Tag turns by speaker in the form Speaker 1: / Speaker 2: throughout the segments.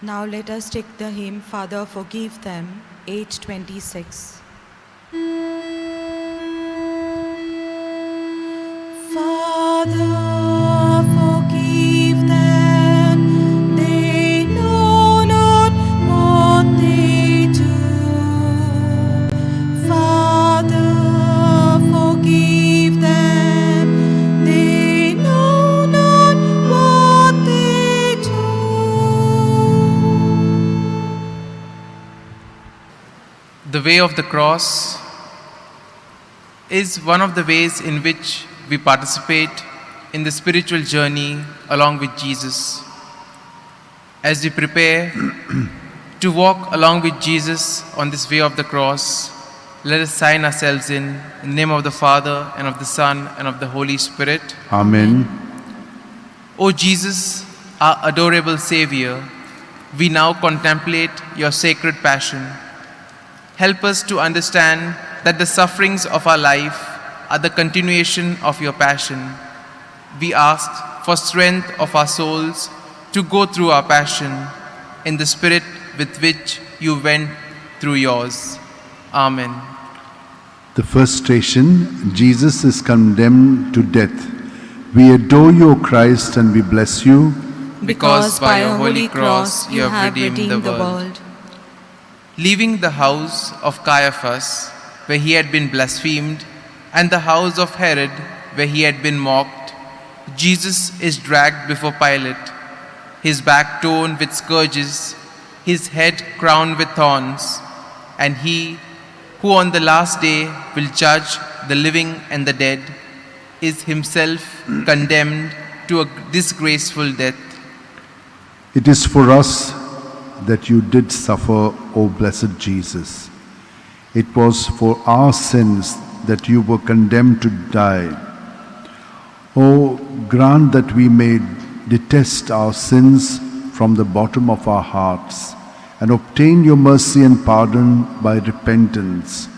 Speaker 1: Now let us take the hymn, Father, Forgive Them, 826. Father, forgive them, they know not what they do. Father, forgive them, they know not what they do.
Speaker 2: The way of the cross is one of the ways in which we participate in the spiritual journey along with Jesus. As we prepare to walk along with Jesus on this way of the cross, let us sign ourselves in the name of the Father, and of the Son, and of the Holy Spirit.
Speaker 3: Amen.
Speaker 2: O Jesus, our adorable Savior, we now contemplate your sacred passion. Help us to understand that the sufferings of our life are the continuation of your passion. We ask for strength of our souls to go through our passion in the spirit with which you went through yours. Amen.
Speaker 3: The first station, Jesus is condemned to death. We adore you, O Christ, and we bless you.
Speaker 1: Because by your holy cross you have redeemed the world.
Speaker 2: Leaving the house of Caiaphas, where he had been blasphemed, and the house of Herod, where he had been mocked, Jesus is dragged before Pilate, his back torn with scourges, his head crowned with thorns, and he, who on the last day will judge the living and the dead, is himself condemned to a disgraceful death.
Speaker 3: It is for us that you did suffer, O blessed Jesus. It was for our sins that you were condemned to die. O grant that we may detest our sins from the bottom of our hearts and obtain your mercy and pardon by repentance.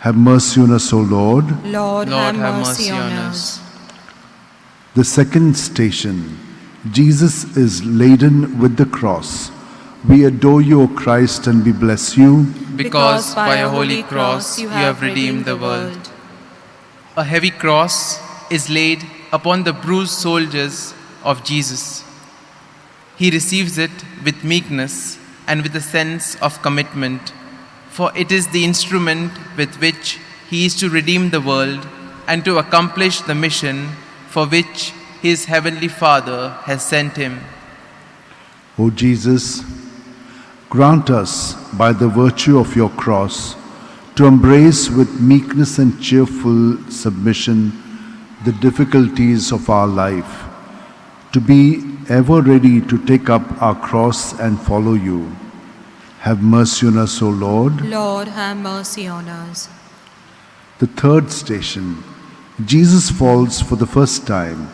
Speaker 3: Have mercy on us, O Lord.
Speaker 1: Lord, have mercy on us.
Speaker 3: The second station, Jesus is laden with the cross. We adore you, O Christ, and we bless you.
Speaker 2: Because by your holy cross you have redeemed the world. A heavy cross is laid upon the bruised shoulders of Jesus. He receives it with meekness and with a sense of commitment, for it is the instrument with which he is to redeem the world and to accomplish the mission for which his heavenly Father has sent him.
Speaker 3: O Jesus, grant us, by the virtue of your cross, to embrace with meekness and cheerful submission the difficulties of our life, to be ever ready to take up our cross and follow you. Have mercy on us, O Lord.
Speaker 1: Lord, have mercy on us.
Speaker 3: The third station, Jesus falls for the first time.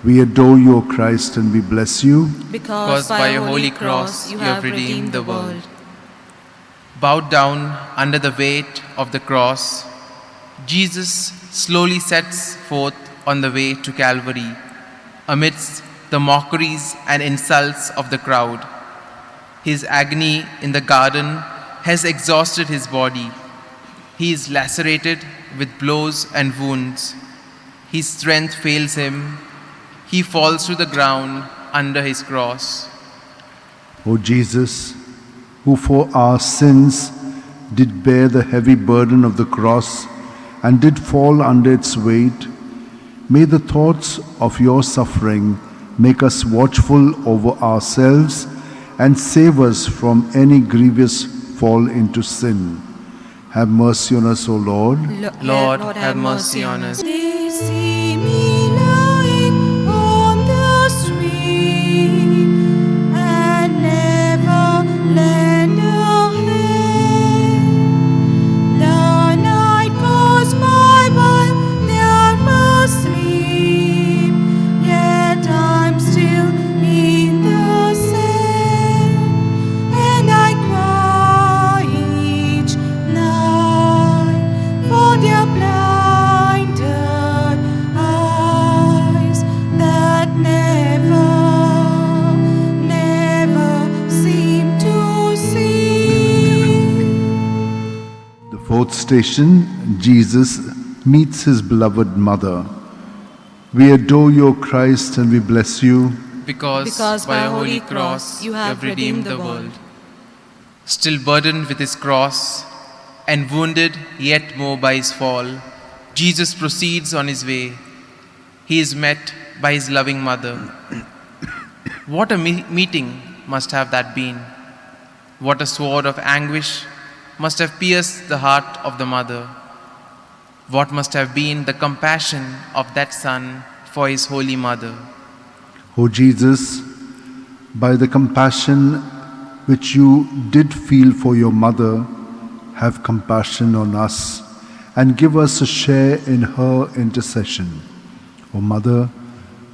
Speaker 3: We adore you, O Christ, and we bless you.
Speaker 1: Because by your holy cross you have redeemed the world.
Speaker 2: Bowed down under the weight of the cross, Jesus slowly sets forth on the way to Calvary, amidst the mockeries and insults of the crowd. His agony in the garden has exhausted his body. He is lacerated with blows and wounds. His strength fails him. He falls to the ground under his cross.
Speaker 3: O Jesus, who for our sins did bear the heavy burden of the cross and did fall under its weight, may the thoughts of your suffering make us watchful over ourselves and save us from any grievous fall into sin. Have mercy on us, O Lord.
Speaker 2: Lord, have mercy on us.
Speaker 1: They see me lying on the street and never lend a hand. The night goes by while they're asleep, yet I'm still in the sand, and I cry each night for their blinded
Speaker 3: Fourth station, Jesus meets his beloved mother. We adore you, O Christ, and we bless you.
Speaker 2: Because by a holy cross you have redeemed the world. Still burdened with his cross and wounded yet more by his fall, Jesus proceeds on his way. He is met by his loving mother. What a meeting must have that been. What a sword of anguish must have pierced the heart of the mother. What must have been the compassion of that son for his holy mother.
Speaker 3: O Jesus, by the compassion which you did feel for your mother, have compassion on us and give us a share in her intercession. O Mother,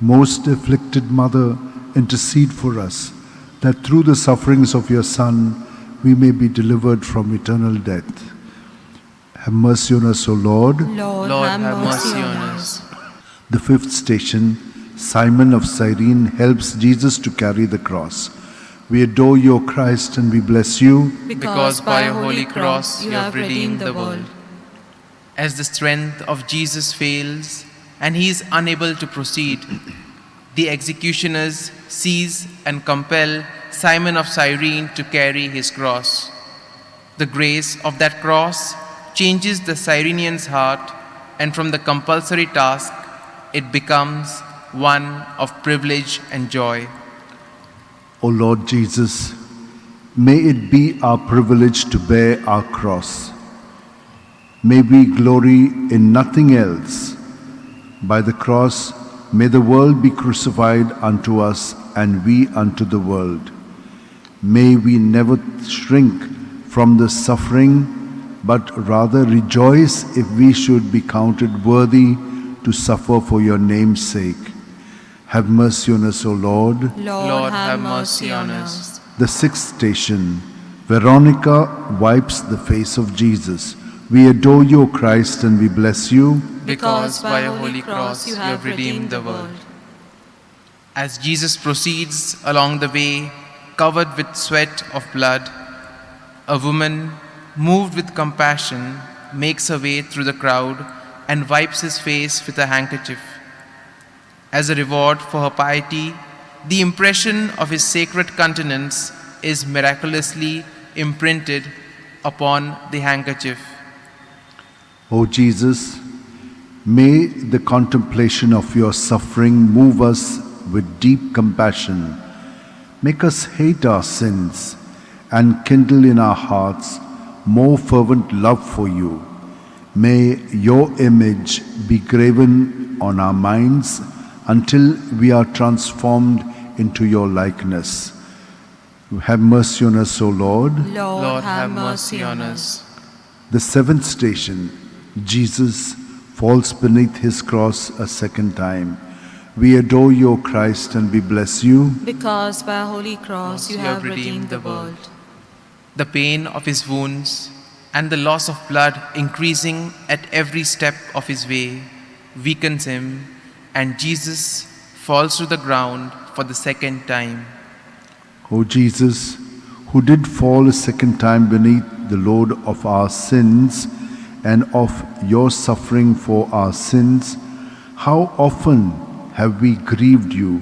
Speaker 3: most afflicted Mother, intercede for us, that through the sufferings of your Son we may be delivered from eternal death. Have mercy on us, O Lord.
Speaker 1: Lord, have mercy on us.
Speaker 3: The fifth station, Simon of Cyrene helps Jesus to carry the cross. We adore you, O Christ, and we bless you.
Speaker 2: Because by a holy cross you have redeemed the world. As the strength of Jesus fails and he is unable to proceed, the executioners seize and compel Simon of Cyrene to carry his cross. The grace of that cross changes the Cyrenian's heart, and from the compulsory task it becomes one of privilege and joy.
Speaker 3: O Lord Jesus, may it be our privilege to bear our cross. May we glory in nothing else. By the cross, may the world be crucified unto us and we unto the world. May we never shrink from the suffering, but rather rejoice if we should be counted worthy to suffer for your name's sake. Have mercy on us, O Lord.
Speaker 1: Lord, have mercy on us.
Speaker 3: The sixth station, Veronica wipes the face of Jesus. We adore you, O Christ, and we bless you.
Speaker 2: Because by a holy cross you have redeemed the world. As Jesus proceeds along the way, covered with sweat of blood, a woman, moved with compassion, makes her way through the crowd and wipes his face with a handkerchief. As a reward for her piety, the impression of his sacred countenance is miraculously imprinted upon the handkerchief.
Speaker 3: O Jesus, may the contemplation of your suffering move us with deep compassion. Make us hate our sins and kindle in our hearts more fervent love for you. May your image be graven on our minds until we are transformed into your likeness. Have mercy on us, O Lord.
Speaker 1: Lord, have mercy on us.
Speaker 3: The seventh station, Jesus falls beneath his cross a second time. We adore you, O Christ, and we bless you.
Speaker 1: Because by a holy cross you have redeemed the world.
Speaker 2: The pain of his wounds and the loss of blood increasing at every step of his way weakens him, and Jesus falls to the ground for the second time.
Speaker 3: O Jesus, who did fall a second time beneath the load of our sins and of your suffering for our sins, how often have we grieved you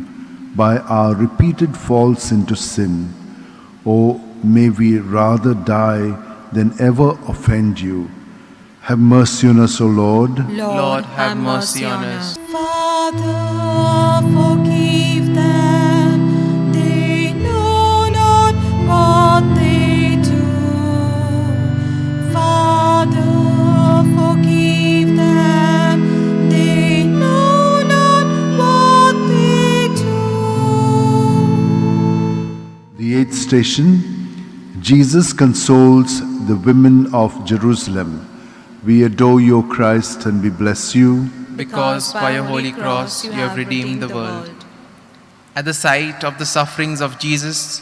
Speaker 3: by our repeated falls into sin? O may we rather die than ever offend you. Have mercy on us, O Lord.
Speaker 2: Lord, have mercy on us.
Speaker 1: Father, forgive them. They know not what they do. Father, forgive them. They know not what they do.
Speaker 3: The eighth station, Jesus consoles the women of Jerusalem. We adore you, O Christ, and we bless you.
Speaker 2: Because by a holy cross you have redeemed the world. At the sight of the sufferings of Jesus,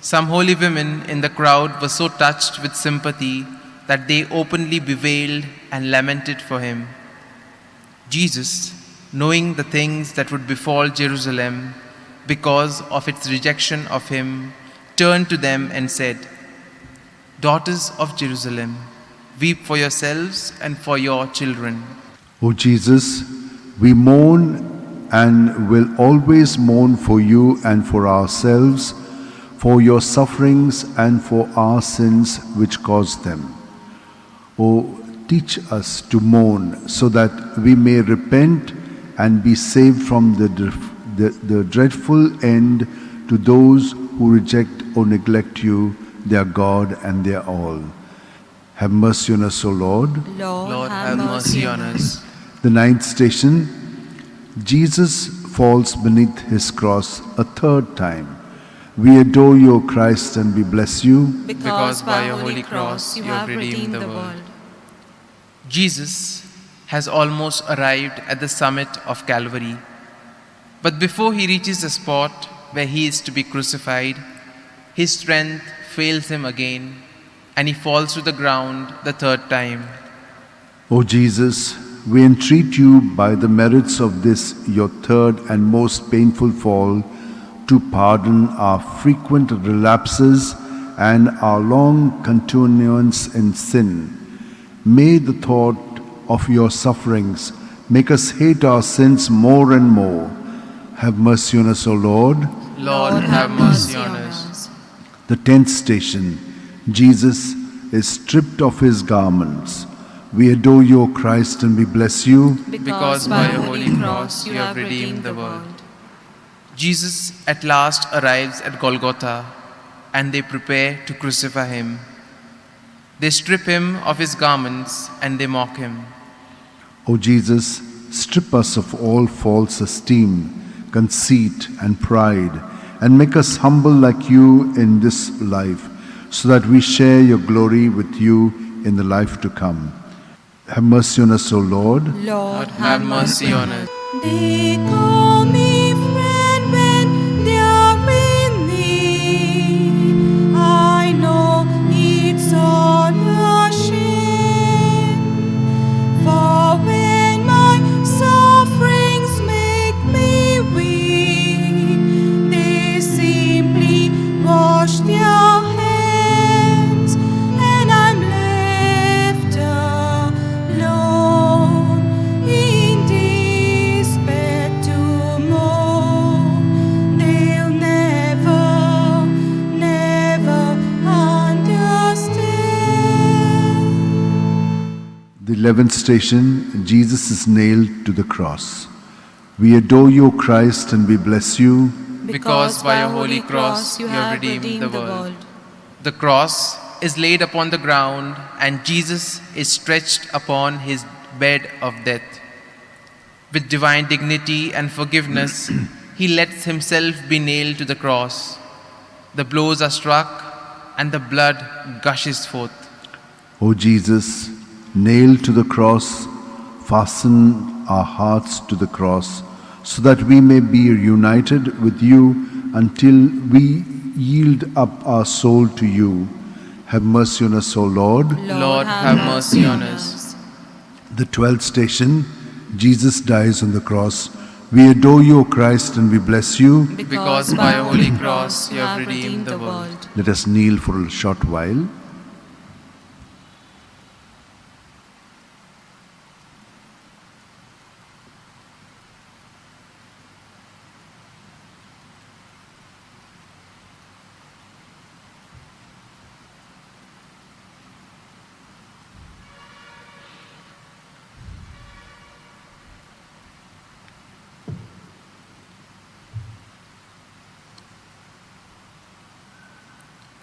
Speaker 2: some holy women in the crowd were so touched with sympathy that they openly bewailed and lamented for him. Jesus, knowing the things that would befall Jerusalem because of its rejection of him, turned to them and said, "Daughters of Jerusalem, weep for yourselves and for your children.
Speaker 3: O Jesus, we mourn and will always mourn for you and for ourselves, for your sufferings and for our sins which caused them. O teach us to mourn so that we may repent and be saved from the dreadful end to those who reject or neglect you, their God and their all. Have mercy on us, O Lord.
Speaker 2: Lord, have mercy on us.
Speaker 3: The ninth station, Jesus falls beneath his cross a third time. We adore you, O Christ, and we bless you.
Speaker 1: Because by your holy cross you have redeemed the world.
Speaker 2: Jesus has almost arrived at the summit of Calvary. But before he reaches the spot where he is to be crucified, his strength fails him again, and he falls to the ground the third time.
Speaker 3: O Jesus, we entreat you by the merits of this your third and most painful fall to pardon our frequent relapses and our long continuance in sin. May the thought of your sufferings make us hate our sins more and more. Have mercy on us, O Lord.
Speaker 2: Lord, have mercy on us.
Speaker 3: The tenth station, Jesus is stripped of his garments. We adore you, O Christ, and we bless you.
Speaker 2: Because by your holy cross you have redeemed the world. Jesus at last arrives at Golgotha, and they prepare to crucify him. They strip him of his garments and they mock him.
Speaker 3: O Jesus, strip us of all false esteem, conceit, and pride, and make us humble like you in this life, so that we share your glory with you in the life to come. Have mercy on us, O Lord.
Speaker 1: Lord,
Speaker 2: Have mercy on us.
Speaker 1: They call me friend when they are in need. I know it's all a shame. For when my sufferings make me weak, they simply wash their hands, and I'm left alone in despair to mourn. They'll never, never understand.
Speaker 3: The 11th station, Jesus is nailed to the cross. We adore you, O Christ, and we bless you.
Speaker 2: Because by your holy cross you have redeemed the world. The cross is laid upon the ground, and Jesus is stretched upon his bed of death. With divine dignity and forgiveness, he lets himself be nailed to the cross. The blows are struck, and the blood gushes forth.
Speaker 3: O Jesus, nailed to the cross, fasten our hearts to the cross, so that we may be united with you until we yield up our soul to you. Have mercy on us, O Lord.
Speaker 2: Lord, have mercy on us.
Speaker 3: The 12th station, Jesus dies on the cross. We adore you, O Christ, and we bless you.
Speaker 2: Because by your holy cross you have redeemed the world.
Speaker 3: Let us kneel for a short while.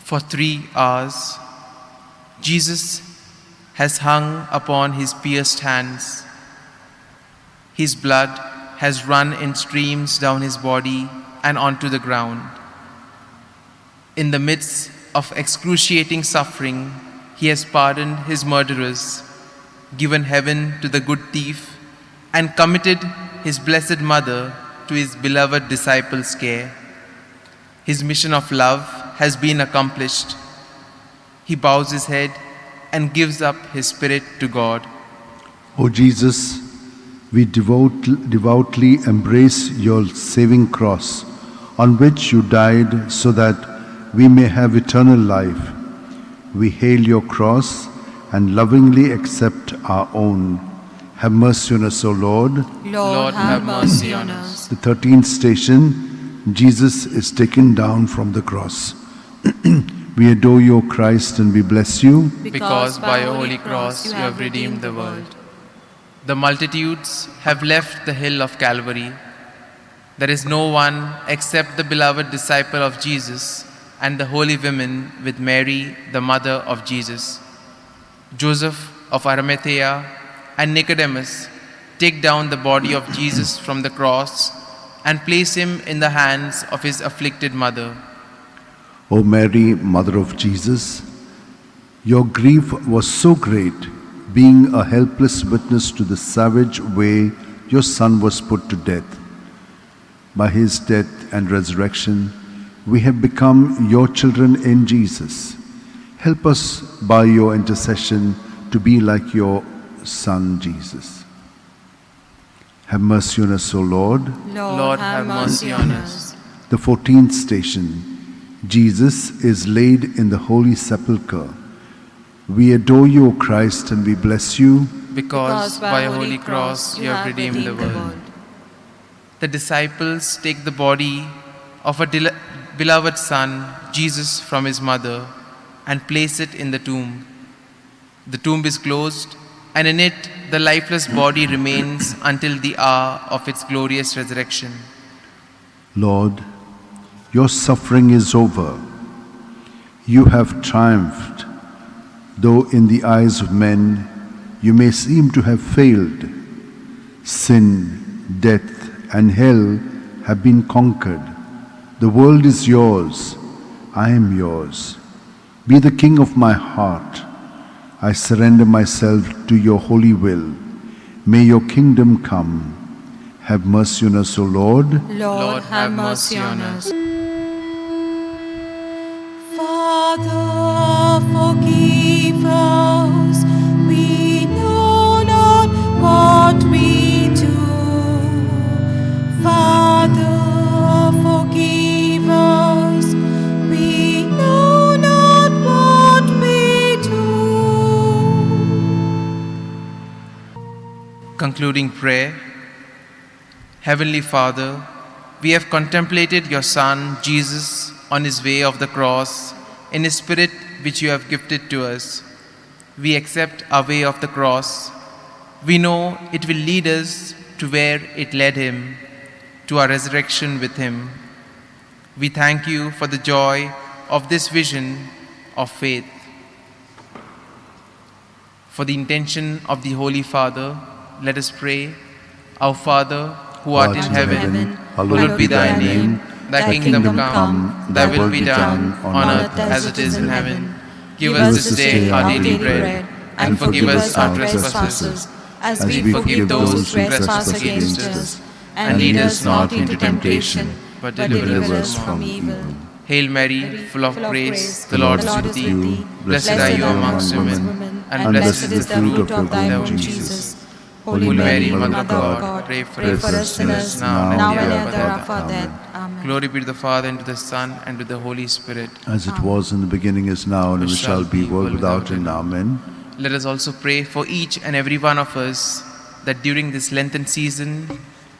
Speaker 2: For 3 hours, Jesus has hung upon his pierced hands. His blood has run in streams down his body and onto the ground. In the midst of excruciating suffering, he has pardoned his murderers, given heaven to the good thief, and committed his blessed mother to his beloved disciples' care. His mission of love has been accomplished. He bows his head and gives up his spirit to God.
Speaker 3: O Jesus, we devoutly embrace your saving cross, on which you died so that we may have eternal life. We hail your cross and lovingly accept our own. Have mercy on us, O Lord.
Speaker 1: Lord, have mercy on us.
Speaker 3: The 13th station, Jesus is taken down from the cross. We adore you, O Christ, and we bless you.
Speaker 2: because by your holy cross you have redeemed the world. The multitudes have left the hill of Calvary. There is no one except the beloved disciple of Jesus and the holy women with Mary, the mother of Jesus. Joseph of Arimathea and Nicodemus take down the body of Jesus from the cross and place him in the hands of his afflicted mother.
Speaker 3: O Mary, Mother of Jesus, your grief was so great, being a helpless witness to the savage way your Son was put to death. By his death and resurrection, we have become your children in Jesus. Help us by your intercession to be like your Son, Jesus. Have mercy on us, O Lord.
Speaker 2: Lord, have mercy on us.
Speaker 3: The 14th station, Jesus is laid in the Holy Sepulchre. We adore you, O Christ, and we bless you.
Speaker 2: Because by your holy cross you have redeemed the world. The disciples take the body of a beloved Son, Jesus, from his mother and place it in the tomb. The tomb is closed, and in it the lifeless body remains until the hour of its glorious resurrection.
Speaker 3: Lord, your suffering is over. You have triumphed, though in the eyes of men you may seem to have failed. Sin, death, and hell have been conquered. The world is yours. I am yours. Be the king of my heart. I surrender myself to your holy will. May your kingdom come. Have mercy on us, O Lord.
Speaker 1: Lord, have mercy on us. Father, forgive us. We know not what we do. Father, forgive us. We know not what we do.
Speaker 2: Concluding prayer. Heavenly Father, we have contemplated your Son, Jesus, on his way of the cross, in his spirit which you have gifted to us. We accept our way of the cross. We know it will lead us to where it led him, to our resurrection with him. We thank you for the joy of this vision of faith. For the intention of the Holy Father, let us pray. Our Father, who art in heaven, hallowed be thy name. Thy kingdom come, thy will be done, on earth as it is in heaven. Give us this day our daily bread, and forgive us our trespasses, as we forgive those who trespass against us. And lead us not into temptation, but deliver us from evil. Hail Mary, full of grace, the Lord is with thee. Blessed are you amongst women, and blessed is the fruit of thy womb, Jesus. Holy Mary, Mother of God, pray for us sinners now and at the hour of our death. Amen. Glory be to the Father, and to the Son, and to the Holy Spirit.
Speaker 3: As it was in the beginning, is now, and ever shall be, world without end. Amen.
Speaker 2: Let us also pray for each and every one of us, that during this Lenten season,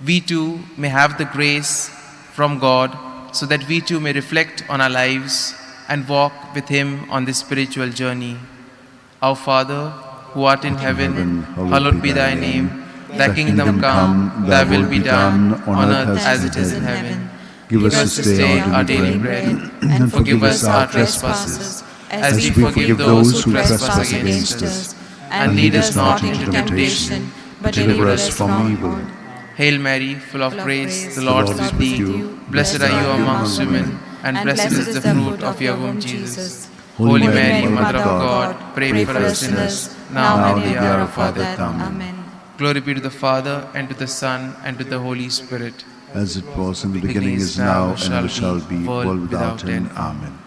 Speaker 2: we too may have the grace from God, so that we too may reflect on our lives and walk with Him on this spiritual journey. Our Father, who art in heaven, hallowed be thy name. Thy kingdom come, thy will be done, on earth as it is in heaven. Give us this day our daily bread, and forgive us our trespasses, as we forgive those who trespass against us. And lead us not into temptation, but deliver us from evil. Hail Mary, full of grace, the Lord is with thee. Blessed are you amongst women, and blessed is the fruit of your womb, Jesus. Holy Mary, Mother of God, pray for us sinners, now and at the hour of our death. Amen. Glory be to the Father, and to the Son, and to the Holy Spirit.
Speaker 3: As it was in the beginning, is now, and ever shall be, world without end. Amen.